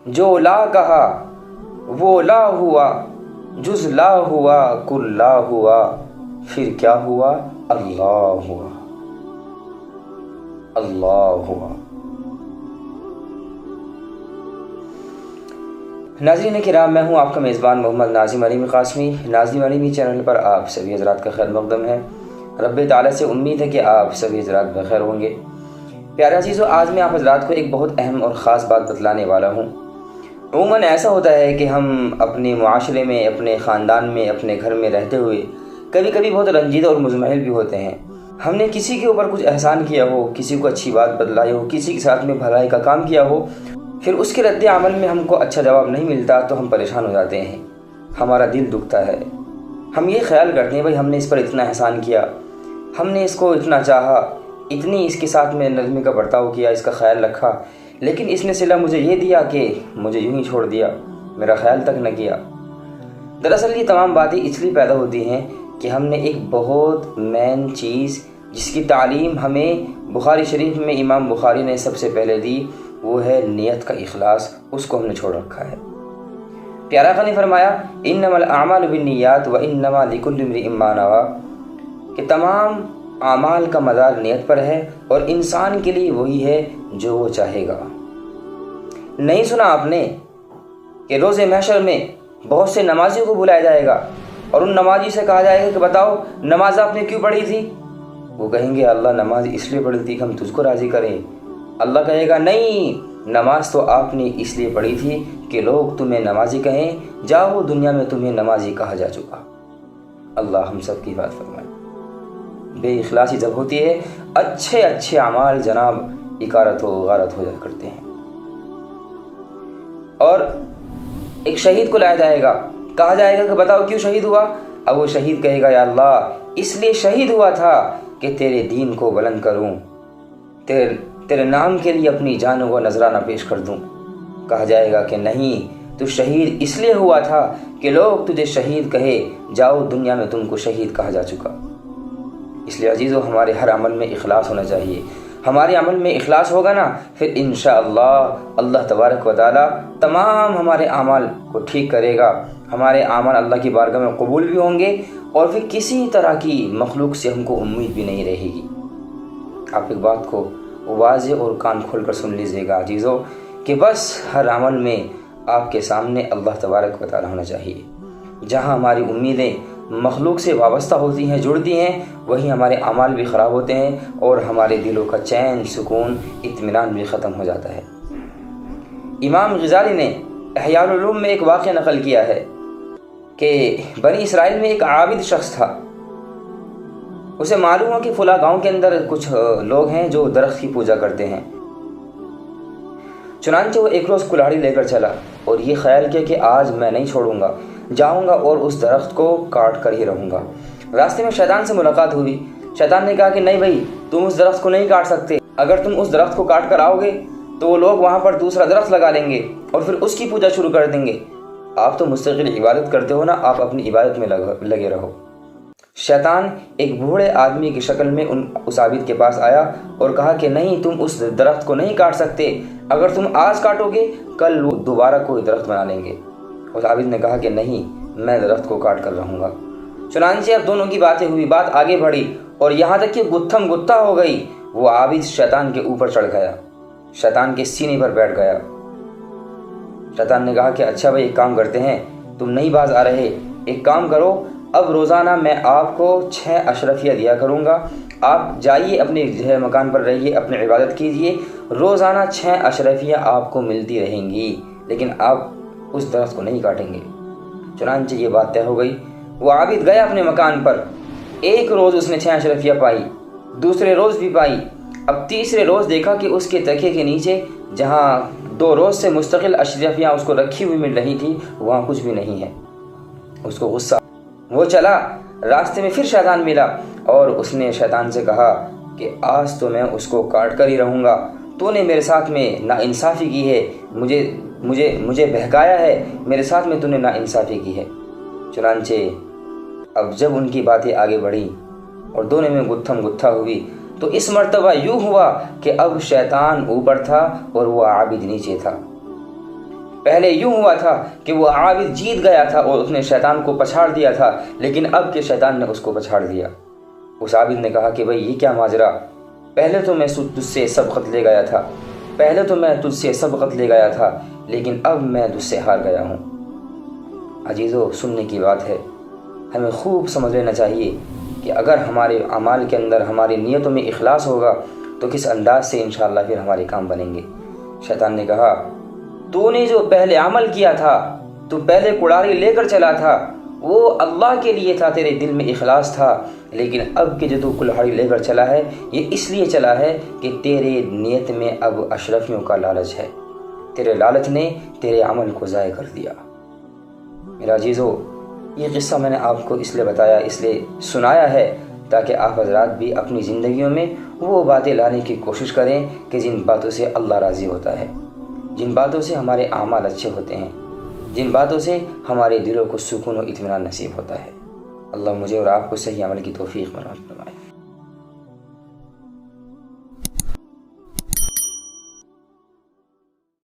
جو لا کہا وہ لا ہوا، جز لا ہوا کل لا ہوا، پھر کیا ہوا؟ اللہ ہوا، اللہ ہوا۔ ناظرین کرام، میں ہوں آپ کا میزبان محمد ناظم علیمی قاسمی۔ ناظم علیمی چینل پر آپ سبھی حضرات کا خیر مقدم ہے۔ رب تعالیٰ سے امید ہے کہ آپ سبھی حضرات بخیر ہوں گے۔ پیارے عزیزو، آج میں آپ حضرات کو ایک بہت اہم اور خاص بات بتلانے والا ہوں۔ عموماً ایسا ہوتا ہے کہ ہم اپنے معاشرے میں، اپنے خاندان میں، اپنے گھر میں رہتے ہوئے کبھی کبھی بہت رنجیدہ اور مضمحل بھی ہوتے ہیں۔ ہم نے کسی کے اوپر کچھ احسان کیا ہو، کسی کو اچھی بات بتلائی ہو، کسی کے ساتھ میں بھلائی کا کام کیا ہو، پھر اس کے رد عمل میں ہم کو اچھا جواب نہیں ملتا تو ہم پریشان ہو جاتے ہیں، ہمارا دل دکھتا ہے۔ ہم یہ خیال کرتے ہیں بھائی ہم نے اس پر اتنا احسان کیا، ہم نے اس کو اتنا چاہا، اتنی اس کے ساتھ میں نرمی کا برتاؤ کیا، اس کا خیال رکھا، لیکن اس نے صلہ مجھے یہ دیا کہ مجھے یوں ہی چھوڑ دیا، میرا خیال تک نہ کیا۔ دراصل یہ تمام باتیں اس لیے پیدا ہوتی ہیں کہ ہم نے ایک بہت مین چیز جس کی تعلیم ہمیں بخاری شریف میں امام بخاری نے سب سے پہلے دی، وہ ہے نیت کا اخلاص، اس کو ہم نے چھوڑ رکھا ہے۔ پیارا آقا نے فرمایا انما الاعمال بالنیات وانما لکل امرئ ما نوی، کہ تمام اعمال کا مدار نیت پر ہے اور انسان کے لیے وہی ہے جو وہ چاہے گا۔ نہیں سنا آپ نے کہ روز محشر میں بہت سے نمازیوں کو بلایا جائے گا اور ان نمازی سے کہا جائے گا کہ بتاؤ نماز آپ نے کیوں پڑھی تھی؟ وہ کہیں گے اللہ نماز اس لیے پڑھی تھی کہ ہم تجھ کو راضی کریں۔ اللہ کہے گا نہیں، نماز تو آپ نے اس لیے پڑھی تھی کہ لوگ تمہیں نمازی کہیں، جاؤ دنیا میں تمہیں نمازی کہا جا چکا۔ اللہ ہم سب کی بات فرمائے۔ بے اخلاصی جب ہوتی ہے اچھے اچھے اعمال جناب اکارت و غارت ہو جا کرتے ہیں۔ اور ایک شہید کو لایا جائے گا، کہا جائے گا کہ بتاؤ کیوں شہید ہوا؟ اب وہ شہید کہے گا یا اللہ اس لیے شہید ہوا تھا کہ تیرے دین کو بلند کروں، تیرے نام کے لیے اپنی جان و نذرانہ پیش کر دوں۔ کہا جائے گا کہ نہیں، تو شہید اس لیے ہوا تھا کہ لوگ تجھے شہید کہے، جاؤ دنیا میں تم کو شہید کہا جا چکا۔ اس لیے عزیزو ہمارے ہر عمل میں اخلاص ہونا چاہیے۔ ہمارے عمل میں اخلاص ہوگا نا، پھر انشاءاللہ اللہ تبارک و تعالی تمام ہمارے اعمال کو ٹھیک کرے گا، ہمارے اعمال اللہ کی بارگاہ میں قبول بھی ہوں گے اور پھر کسی طرح کی مخلوق سے ہم کو امید بھی نہیں رہے گی۔ آپ ایک بات کو واضح اور کان کھول کر سن لیجیے گا عزیزو، کہ بس ہر عمل میں آپ کے سامنے اللہ تبارک و تعالی ہونا چاہیے۔ جہاں ہماری امیدیں مخلوق سے وابستہ ہوتی ہیں، جڑتی ہیں، وہیں ہمارے اعمال بھی خراب ہوتے ہیں اور ہمارے دلوں کا چین، سکون، اطمینان بھی ختم ہو جاتا ہے۔ امام غزالی نے احیاء العلوم میں ایک واقعہ نقل کیا ہے کہ بنی اسرائیل میں ایک عابد شخص تھا۔ اسے معلوم ہو کہ فلاں گاؤں کے اندر کچھ لوگ ہیں جو درخت کی پوجا کرتے ہیں۔ چنانچہ وہ ایک روز کلاڑی لے کر چلا اور یہ خیال کیا کہ آج میں نہیں چھوڑوں گا، جاؤں گا اور اس درخت کو کاٹ کر ہی رہوں گا۔ راستے میں شیطان سے ملاقات ہوئی۔ شیطان نے کہا کہ نہیں بھائی، تم اس درخت کو نہیں کاٹ سکتے، اگر تم اس درخت کو کاٹ کر آؤ گے تو وہ لوگ وہاں پر دوسرا درخت لگا لیں گے اور پھر اس کی پوجا شروع کر دیں گے۔ آپ تو مستقل عبادت کرتے ہو نا، آپ اپنی عبادت میں لگے رہو۔ شیطان ایک بوڑھے آدمی کی شکل میں اس عابد کے پاس آیا اور کہا کہ نہیں، تم اس درخت کو نہیں کاٹ سکتے، اگر تم آج کاٹو گے کل وہ دوبارہ کوئی درخت بنا لیں گے۔ اس عابد نے کہا کہ نہیں، میں درخت کو کاٹ کر رہوں گا۔ چنانچہ اب دونوں کی باتیں ہوئی، بات آگے بڑھی اور یہاں تک کہ گتھم گتھا ہو گئی۔ وہ عابد شیطان کے اوپر چڑھ گیا، شیطان کے سینے پر بیٹھ گیا۔ شیطان نے کہا کہ اچھا بھائی ایک کام کرتے ہیں، تم نہیں باز آ رہے، ایک کام کرو، اب روزانہ میں آپ کو 6 اشرفیہ دیا کروں گا، آپ جائیے اپنے مکان پر رہیے، اپنی عبادت کیجئے، روزانہ 6 اشرفیہ آپ کو ملتی رہیں گی، لیکن آپ اس درخت کو نہیں کاٹیں گے۔ چنانچہ یہ بات طے ہو گئی۔ وہ عابد گیا اپنے مکان پر، ایک روز اس نے 6 اشرفیہ پائی، دوسرے روز بھی پائی، اب تیسرے روز دیکھا کہ اس کے تکیے کے نیچے جہاں 2 روز سے مستقل اشرفیاں اس کو رکھی ہوئی مل رہی تھی وہاں کچھ بھی نہیں ہے۔ اس کو غصہ، وہ چلا، راستے میں پھر شیطان ملا اور اس نے شیطان سے کہا کہ آج تو میں اس کو کاٹ کر ہی رہوں گا، تو نے میرے ساتھ میں ناانصافی کی ہے، مجھے بہکایا ہے، میرے ساتھ میں تو نے ناانصافی کی ہے۔ چنانچہ اب جب ان کی باتیں آگے بڑھی اور دونوں میں گتھم گتھا ہوئی تو اس مرتبہ یوں ہوا کہ اب شیطان اوپر تھا اور وہ عابد نیچے تھا۔ پہلے یوں ہوا تھا کہ وہ عابد جیت گیا تھا اور اس نے شیطان کو پچھاڑ دیا تھا، لیکن اب کہ شیطان نے اس کو پچھاڑ دیا۔ اس عابد نے کہا کہ بھئی یہ کیا ماجرا، پہلے تو میں تجھ سے سبقت لے گیا تھا لیکن اب میں تجھ سے ہار گیا ہوں۔ عزیزو، سننے کی بات ہے، ہمیں خوب سمجھ لینا چاہیے کہ اگر ہمارے اعمال کے اندر ہماری نیتوں میں اخلاص ہوگا تو کس انداز سے انشاءاللہ پھر ہمارے کام بنیں گے۔ شیطان نے کہا تو نے جو پہلے عمل کیا تھا، تو پہلے کڑاری لے کر چلا تھا، وہ اللہ کے لیے تھا، تیرے دل میں اخلاص تھا، لیکن اب کہ جو تو کلہاڑی لے کر چلا ہے یہ اس لیے چلا ہے کہ تیرے نیت میں اب اشرفیوں کا لالچ ہے، تیرے لالچ نے تیرے عمل کو ضائع کر دیا۔ میرا عزیزو، یہ قصہ میں نے آپ کو اس لیے بتایا، اس لیے سنایا ہے تاکہ آپ حضرات بھی اپنی زندگیوں میں وہ باتیں لانے کی کوشش کریں کہ جن باتوں سے اللہ راضی ہوتا ہے، جن باتوں سے ہمارے اعمال اچھے ہوتے ہیں، جن باتوں سے ہمارے دلوں کو سکون و اطمینان نصیب ہوتا ہے۔ اللہ مجھے اور آپ کو صحیح عمل کی توفیق فرمائے۔